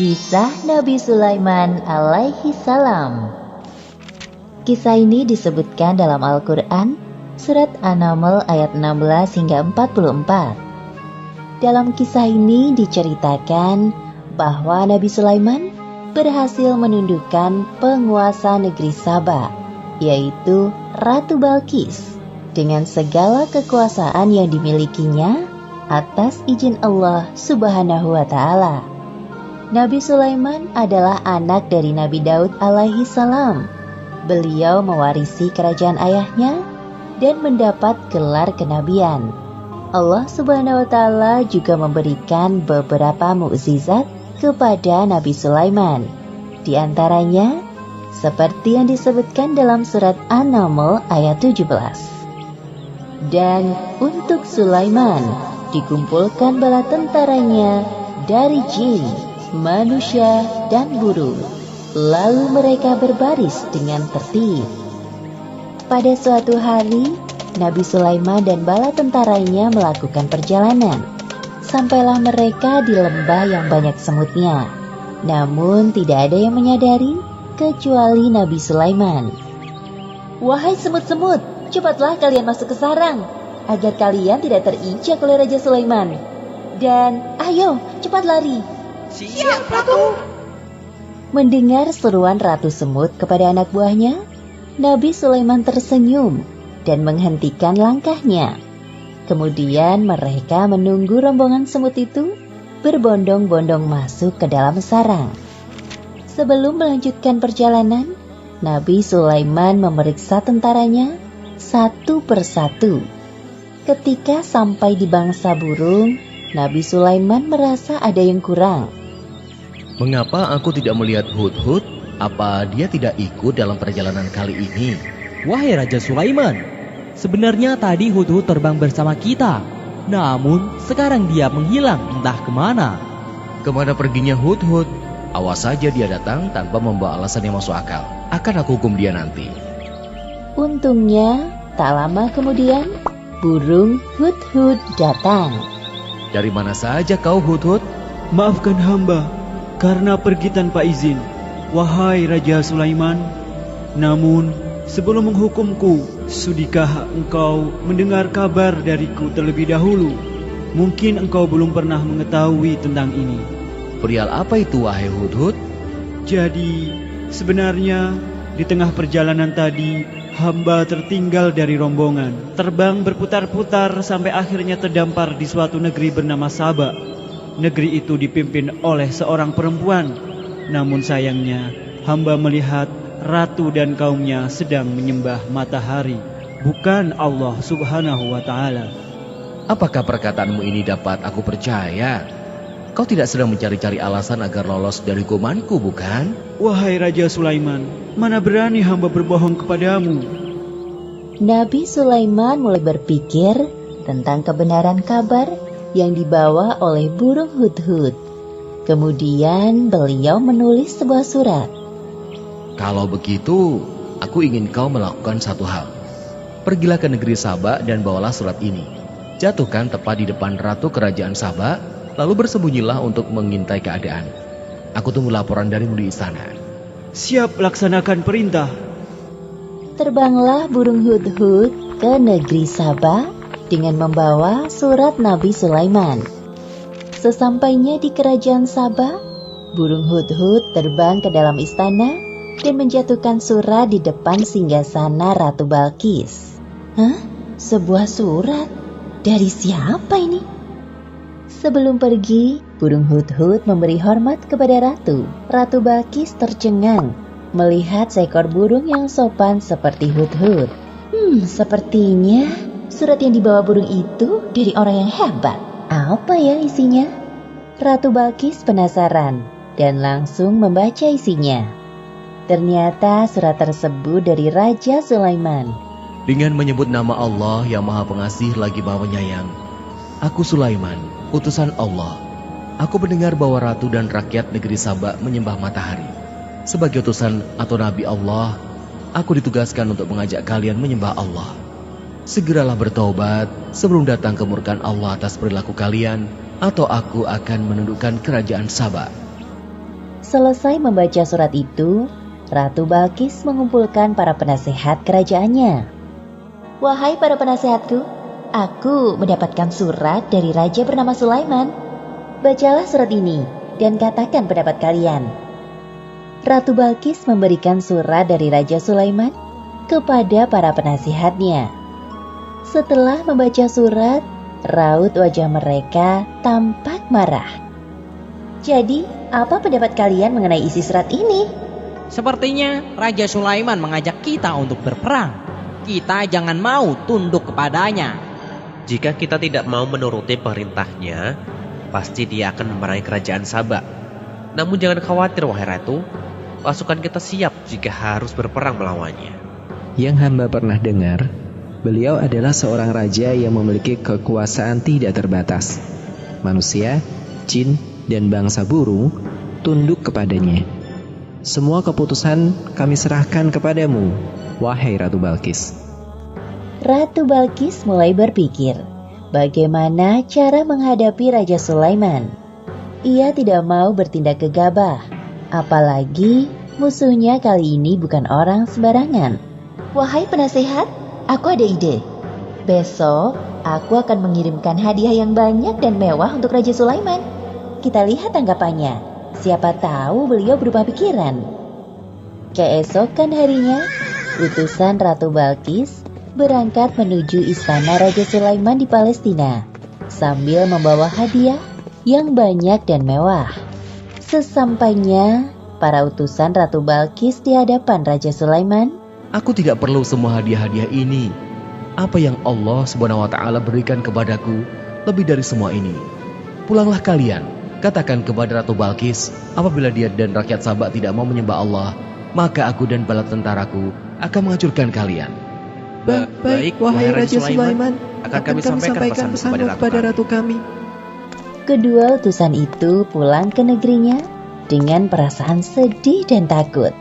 Kisah Nabi Sulaiman alaihi salam. Kisah ini disebutkan dalam Al-Quran, surat An-Naml ayat 16 hingga 44. Dalam kisah ini diceritakan bahwa Nabi Sulaiman berhasil menundukkan penguasa negeri Saba, yaitu Ratu Balqis, dengan segala kekuasaan yang dimilikinya atas izin Allah Subhanahu wa Ta'ala. Nabi Sulaiman adalah anak dari Nabi Daud alaihi salam. Beliau mewarisi kerajaan ayahnya dan mendapat gelar kenabian. Allah Subhanahu wa Ta'ala juga memberikan beberapa mukjizat kepada Nabi Sulaiman. Di antaranya, seperti yang disebutkan dalam surat An-Naml ayat 17. Dan untuk Sulaiman dikumpulkan bala tentaranya dari jin, manusia, dan burung. Lalu mereka berbaris dengan tertib. Pada suatu hari, Nabi Sulaiman dan bala tentaranya melakukan perjalanan. Sampailah mereka di lembah yang banyak semutnya. Namun tidak ada yang menyadari kecuali Nabi Sulaiman. "Wahai semut-semut, cepatlah kalian masuk ke sarang, agar kalian tidak terinjak oleh Raja Sulaiman. Dan ayo, cepat lari." "Siap, Ratu." Mendengar seruan Ratu Semut kepada anak buahnya, Nabi Sulaiman tersenyum dan menghentikan langkahnya. Kemudian mereka menunggu rombongan semut itu berbondong-bondong masuk ke dalam sarang. Sebelum melanjutkan perjalanan, Nabi Sulaiman memeriksa tentaranya satu persatu. Ketika sampai di bangsa burung, Nabi Sulaiman merasa ada yang kurang. "Mengapa aku tidak melihat Hudhud? Apa dia tidak ikut dalam perjalanan kali ini?" "Wahai Raja Sulaiman, sebenarnya tadi Hudhud terbang bersama kita. Namun sekarang dia menghilang entah kemana." "Kemana perginya Hudhud? Awas saja dia datang tanpa membawa alasan yang masuk akal. Akan aku hukum dia nanti." Untungnya, tak lama kemudian, burung Hudhud datang. "Dari mana saja kau, Hudhud?" "Maafkan hamba karena pergi tanpa izin, wahai Raja Sulaiman. Namun, sebelum menghukumku, sudikah engkau mendengar kabar dariku terlebih dahulu? Mungkin engkau belum pernah mengetahui tentang ini." "Perihal apa itu, wahai Hudhud?" "Jadi, sebenarnya di tengah perjalanan tadi, hamba tertinggal dari rombongan. Terbang berputar-putar sampai akhirnya terdampar di suatu negeri bernama Saba. Negeri itu dipimpin oleh seorang perempuan. Namun sayangnya, hamba melihat ratu dan kaumnya sedang menyembah matahari, bukan Allah Subhanahu wa Ta'ala." "Apakah perkataanmu ini dapat aku percaya? Kau tidak sedang mencari-cari alasan agar lolos dari hukumanku, bukan?" "Wahai Raja Sulaiman, mana berani hamba berbohong kepadamu." Nabi Sulaiman mulai berpikir tentang kebenaran kabar yang dibawa oleh burung Hudhud. Kemudian beliau menulis sebuah surat. "Kalau begitu, aku ingin kau melakukan satu hal. Pergilah ke negeri Saba dan bawalah surat ini. Jatuhkan tepat di depan ratu kerajaan Saba, lalu bersembunyilah untuk mengintai keadaan. Aku tunggu laporan darimu di istana." "Siap, laksanakan perintah." Terbanglah burung Hudhud ke negeri Saba dengan membawa surat Nabi Sulaiman. Sesampainya di kerajaan Saba, burung Hudhud terbang ke dalam istana dan menjatuhkan surat di depan singgasana Ratu Balqis. "Hah? Sebuah surat? Dari siapa ini?" Sebelum pergi, burung Hudhud memberi hormat kepada Ratu. Ratu Balqis tercengang melihat seekor burung yang sopan seperti Hudhud. Sepertinya surat yang dibawa burung itu dari orang yang hebat. Apa ya isinya? Ratu Balqis penasaran dan langsung membaca isinya. Ternyata surat tersebut dari Raja Sulaiman. "Dengan menyebut nama Allah yang Maha Pengasih lagi Maha Penyayang, aku Sulaiman, utusan Allah. Aku mendengar bahwa ratu dan rakyat negeri Saba menyembah matahari. Sebagai utusan atau nabi Allah, aku ditugaskan untuk mengajak kalian menyembah Allah. Segeralah bertobat sebelum datang kemurkaan Allah atas perilaku kalian, atau aku akan menundukkan kerajaan Saba." Selesai membaca surat itu, Ratu Balkis mengumpulkan para penasehat kerajaannya. Wahai para penasehatku, aku mendapatkan surat dari raja bernama Sulaiman. Bacalah surat ini dan katakan pendapat kalian. Ratu Balkis memberikan surat dari Raja Sulaiman kepada para penasihatnya. Setelah membaca surat, raut wajah mereka tampak marah. Jadi, apa pendapat kalian mengenai isi surat ini? Sepertinya Raja Sulaiman mengajak kita untuk berperang. Kita jangan mau tunduk kepadanya. Jika kita tidak mau menuruti perintahnya, pasti dia akan memerangi kerajaan Sabak. Namun jangan khawatir wahai Ratu, pasukan kita siap jika harus berperang melawannya. Yang hamba pernah dengar, beliau adalah seorang raja yang memiliki kekuasaan tidak terbatas. Manusia, jin, dan bangsa burung tunduk kepadanya. Semua keputusan kami serahkan kepadamu, wahai Ratu Balkis. Ratu Balkis mulai berpikir bagaimana cara menghadapi Raja Sulaiman. Ia tidak mau bertindak gegabah, apalagi musuhnya kali ini bukan orang sembarangan. Wahai penasehat, aku ada ide. Besok aku akan mengirimkan hadiah yang banyak dan mewah untuk Raja Sulaiman. Kita lihat tanggapannya. Siapa tahu beliau berubah pikiran. Keesokan harinya, utusan Ratu Balkis berangkat menuju istana Raja Sulaiman di Palestina sambil membawa hadiah yang banyak dan mewah. Sesampainya para utusan Ratu Balkis di hadapan Raja Sulaiman, Aku tidak perlu semua hadiah-hadiah ini. Apa yang Allah SWT berikan kepadaku lebih dari semua ini. Pulanglah kalian, katakan kepada Ratu Balkis, apabila dia dan rakyat Sabak tidak mau menyembah Allah, maka aku dan bala tentaraku akan menghancurkan kalian. Baik, wahai Raja Sulaiman, akan kami sampaikan pesanmu kepada ratu kami. kedua utusan itu pulang ke negerinya dengan perasaan sedih dan takut.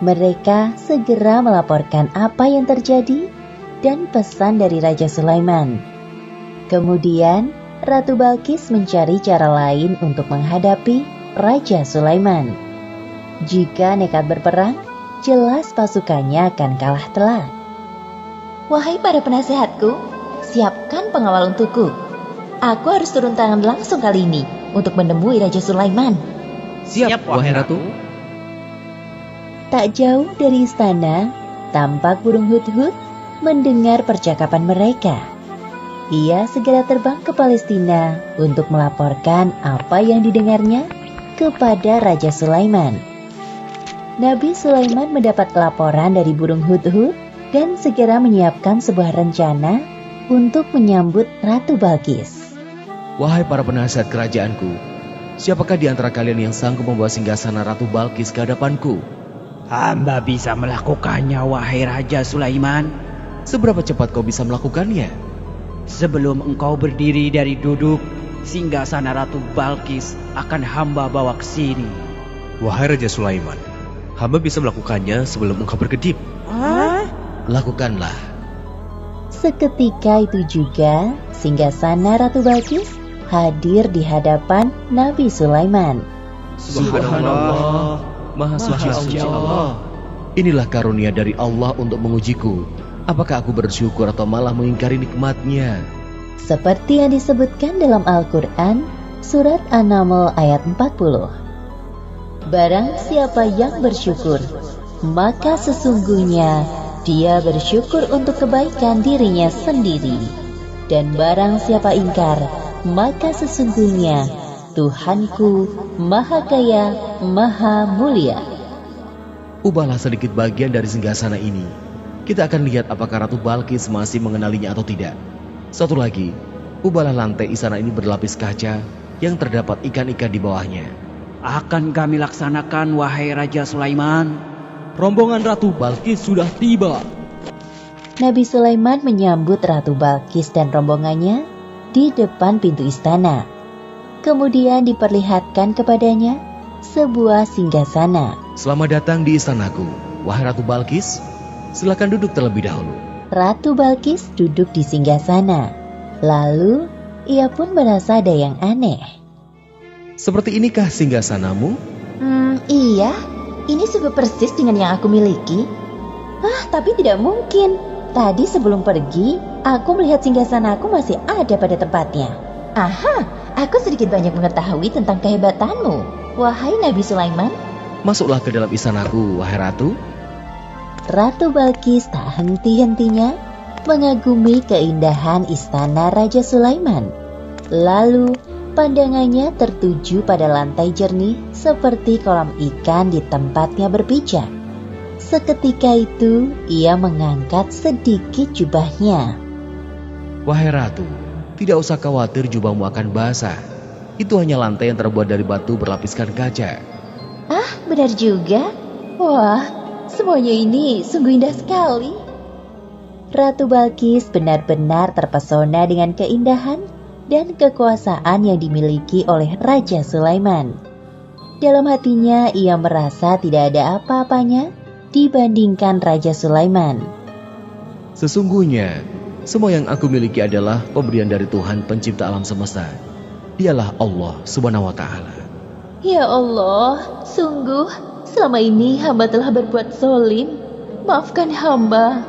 Mereka segera melaporkan apa yang terjadi dan pesan dari Raja Sulaiman. Kemudian, Ratu Balkis mencari cara lain untuk menghadapi Raja Sulaiman. Jika nekat berperang, jelas pasukannya akan kalah telak. Wahai para penasehatku, siapkan pengawal untukku. Aku harus turun tangan langsung kali ini untuk menemui Raja Sulaiman. Siap, wahai Ratu. Tak jauh dari istana, tampak burung hut-hut mendengar percakapan mereka. Ia segera terbang ke Palestina untuk melaporkan apa yang didengarnya kepada Raja Sulaiman. Nabi Sulaiman mendapat laporan dari burung hut-hut dan segera menyiapkan sebuah rencana untuk menyambut Ratu Balkis. Wahai para penasihat kerajaanku, siapakah di antara kalian yang sanggup membawa singgasana Ratu Balkis ke hadapanku? Hamba bisa melakukannya, wahai Raja Sulaiman. Seberapa cepat kau bisa melakukannya? Sebelum engkau berdiri dari duduk, singgasana Ratu Balkis akan hamba bawa ke sini. Wahai Raja Sulaiman, hamba bisa melakukannya sebelum engkau berkedip. Lakukanlah. Seketika itu juga, singgasana Ratu Balkis hadir di hadapan Nabi Sulaiman. Subhanallah, Maha suci Allah. Inilah karunia dari Allah untuk mengujiku. Apakah aku bersyukur atau malah mengingkari nikmatnya? Seperti yang disebutkan dalam Al-Quran, surat An-Naml ayat 40. Barang siapa yang bersyukur, maka sesungguhnya dia bersyukur untuk kebaikan dirinya sendiri. Dan barang siapa ingkar, maka sesungguhnya Tuhanku Maha Kaya, Maha Mulia. Ubahlah sedikit bagian dari singgasana ini. Kita akan lihat apakah Ratu Balkis masih mengenalinya atau tidak. Satu lagi, ubahlah lantai istana ini berlapis kaca yang terdapat ikan-ikan di bawahnya. Akan kami laksanakan, wahai Raja Sulaiman. Rombongan Ratu Balkis sudah tiba. Nabi Sulaiman menyambut Ratu Balkis dan rombongannya di depan pintu istana. Kemudian diperlihatkan kepadanya sebuah singgasana. Selamat datang di istanaku, wahai Ratu Balkis. Silakan duduk terlebih dahulu. Ratu Balkis duduk di singgasana. Lalu, ia pun merasa ada yang aneh. Seperti inikah singgasanamu? Iya, ini sungguh persis dengan yang aku miliki. Tapi tidak mungkin. Tadi sebelum pergi, aku melihat singgasanaku masih ada pada tempatnya. Aha, aku sedikit banyak mengetahui tentang kehebatanmu, wahai Nabi Sulaiman. Masuklah ke dalam istanaku, wahai ratu. Ratu Balkis tak henti-hentinya mengagumi keindahan istana Raja Sulaiman. Lalu pandangannya tertuju pada lantai jernih seperti kolam ikan di tempatnya berpijak. Seketika itu ia mengangkat sedikit jubahnya. Wahai ratu, tidak usah khawatir jubahmu akan basah. Itu hanya lantai yang terbuat dari batu berlapiskan kaca. Benar juga. Wah, semuanya ini sungguh indah sekali. Ratu Balkis benar-benar terpesona dengan keindahan dan kekuasaan yang dimiliki oleh Raja Sulaiman. Dalam hatinya ia merasa tidak ada apa-apanya dibandingkan Raja Sulaiman. Sesungguhnya, semua yang aku miliki adalah pemberian dari Tuhan pencipta alam semesta. Dialah Allah Subhanahu wa Ta'ala. Ya Allah, sungguh selama ini hamba telah berbuat zolim. Maafkan hamba.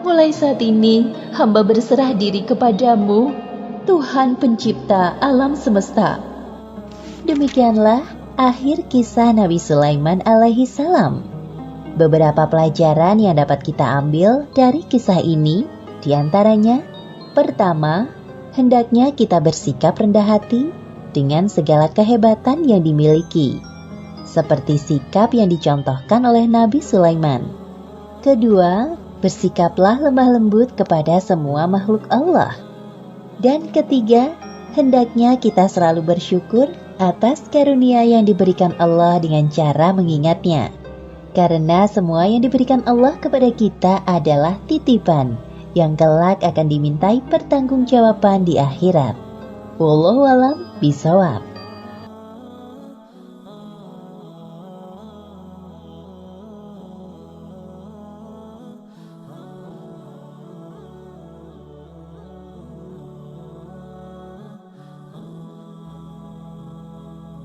Mulai saat ini hamba berserah diri kepadamu, Tuhan pencipta alam semesta. Demikianlah akhir kisah Nabi Sulaiman alaihi salam. Beberapa pelajaran yang dapat kita ambil dari kisah ini, diantaranya, pertama, hendaknya kita bersikap rendah hati dengan segala kehebatan yang dimiliki, seperti sikap yang dicontohkan oleh Nabi Sulaiman. Kedua, bersikaplah lemah lembut kepada semua makhluk Allah. Dan ketiga, hendaknya kita selalu bersyukur atas karunia yang diberikan Allah dengan cara mengingatnya. Karena semua yang diberikan Allah kepada kita adalah titipan yang kelak akan dimintai pertanggungjawaban di akhirat. Wallahu a'lam bishawab.